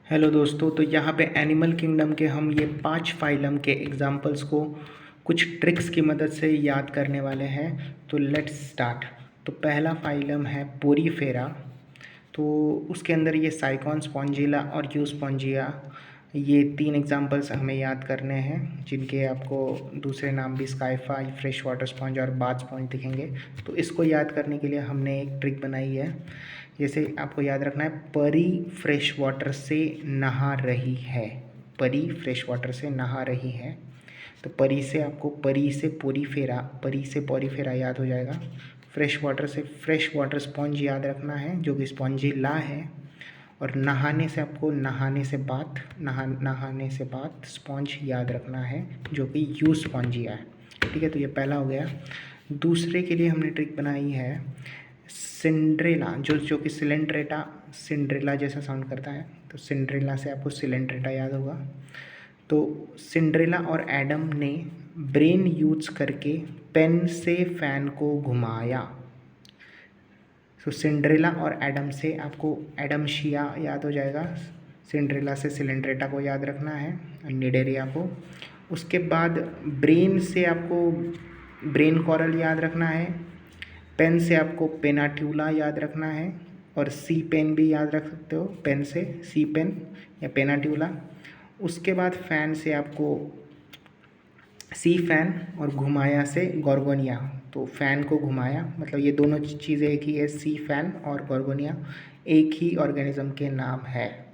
Hello दोस्तों, तो यहाँ पे एनिमल किंगडम के हम ये 5 फाइलम के एग्जांपल्स को कुछ ट्रिक्स की मदद से याद करने वाले हैं। तो लेट्स स्टार्ट। तो पहला फाइलम है पोरीफेरा। तो उसके अंदर ये साइकॉन स्पॉन्जिला और यूस्पॉन्जिया, ये 3 एग्जांपल्स हमें याद करने हैं, जिनके आपको दूसरे नाम भी स्काईफाई, फ्रेश वाटर स्पॉन्ज और बाथ स्पॉन्ज दिखेंगे। तो इसको याद करने के लिए हमने एक ट्रिक बनाई है। जैसे आपको याद रखना है, परी फ्रेश वाटर से नहा रही है। परी फ्रेश वाटर से नहा रही है। तो परी से आपको परी से पोरीफेरा याद हो जाएगा। फ्रेश वाटर से फ्रेश वाटर स्पॉन्ज याद रखना है, जो कि स्पॉन्जिला है। और नहाने से आपको नहाने से बात स्पॉन्ज याद रखना है, जो कि यूस्पॉन्जिया है। ठीक है, तो ये पहला हो गया। दूसरे के लिए हमने ट्रिक बनाई है सिंड्रेला, जो कि सिंड्रेला जैसा साउंड करता है। तो सिंड्रेला से आपको सिलेंड्रेटा याद होगा। तो सिंड्रेला और एडम ने ब्रेन यूज करके पेन से फैन को घुमाया। तो सिंड्रेला और एडम से आपको एडमशिया याद हो जाएगा। सिंड्रेला से सिलेंड्रेटा को याद रखना है, निडेरिया को। उसके बाद ब्रेन से आपको ब्रेन कॉरल याद रखना है। पेन से आपको पेनाट्यूला याद रखना है, और सी पेन भी याद रख सकते हो, पेन से सी पेन या पेनाट्यूला। उसके बाद फैन से आपको सी फैन, और घुमाया से गॉर्गोनिया। तो फैन को घुमाया, मतलब ये दोनों चीज़ें एक ही है। सी फैन और गॉर्गोनिया एक ही ऑर्गेनिज्म के नाम है।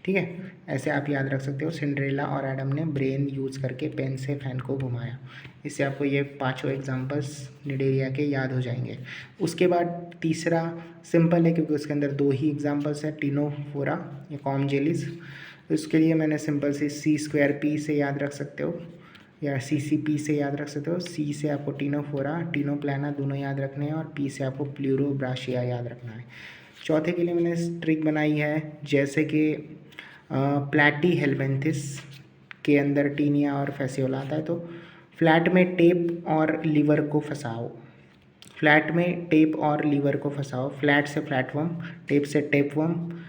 ठीक है, ऐसे आप याद रख सकते हो। सिंड्रेला और एडम ने ब्रेन यूज़ करके पेन से फैन को घुमाया। इससे आपको ये 5 एग्जांपल्स निडेरिया के याद हो जाएंगे। उसके बाद तीसरा सिंपल है, क्योंकि उसके अंदर 2 ही एग्जांपल्स है, टिनोफोरा या कॉम जेलीज। तो इसके लिए मैंने सिंपल से C2P से याद रख सकते हो, या CCP से याद रख सकते हो। C से आपको टिनोफोरा, टिनोप्लाना दोनों याद रखने हैं, और P से आपको प्लूरोब्राशिया याद रखना है। चौथे के लिए मैंने ट्रिक बनाई है, जैसे कि प्लैटी हेलमेंथिस के अंदर टीनिया और फैसियोला आता है। तो फ्लैट में टेप और लीवर को फंसाओ। फ्लैट से फ्लैटवर्म, टेप से टेपवर्म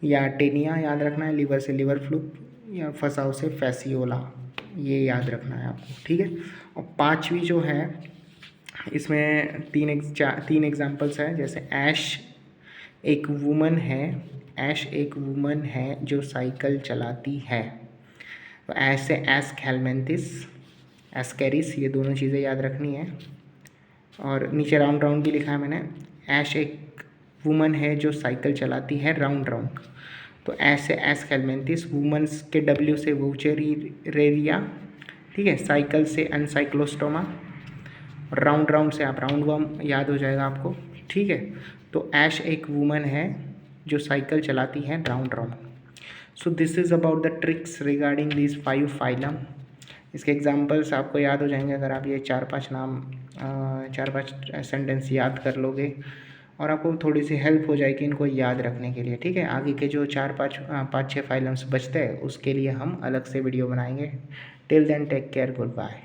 या टेनिया याद रखना है, लीवर से लीवर फ्लूक, या फंसाओ से फैसियोला, ये याद रखना है आपको। ठीक है, और 5वीं जो है, इसमें 3 एग्जाम्पल्स हैं। जैसे ऐश एक वुमन है जो साइकिल चलाती है। तो ऐश से एस्क हेलमेंथिस, एस्केरिस, ये दोनों चीज़ें याद रखनी है। और नीचे राउंड राउंड भी लिखा है मैंने। ऐश एक वुमन है जो साइकिल चलाती है, राउंड राउंड। तो ऐश से एस्क हेलमेंथिस, वुमन्स के W से वूचेरिया। ठीक है, साइकिल से एनसाइक्लोस्टोमा, राउंड राउंड से आप राउंड वर्म याद हो जाएगा आपको। ठीक है, तो ऐश एक वुमन है जो साइकिल चलाती है, round round. So this is about the tricks regarding this 5 phylum. इसके एग्जांपल्स आपको याद हो जाएंगे अगर आप ये 4-5 सेंटेंस याद कर लोगे, और आपको थोड़ी सी हेल्प हो जाएगी इनको याद रखने के लिए। ठीक है, आगे के जो 5-6 फाइलम्स बचते हैं उसके लिए हम अलग से वीडियो बनाएंगे। Till then take care, good bye.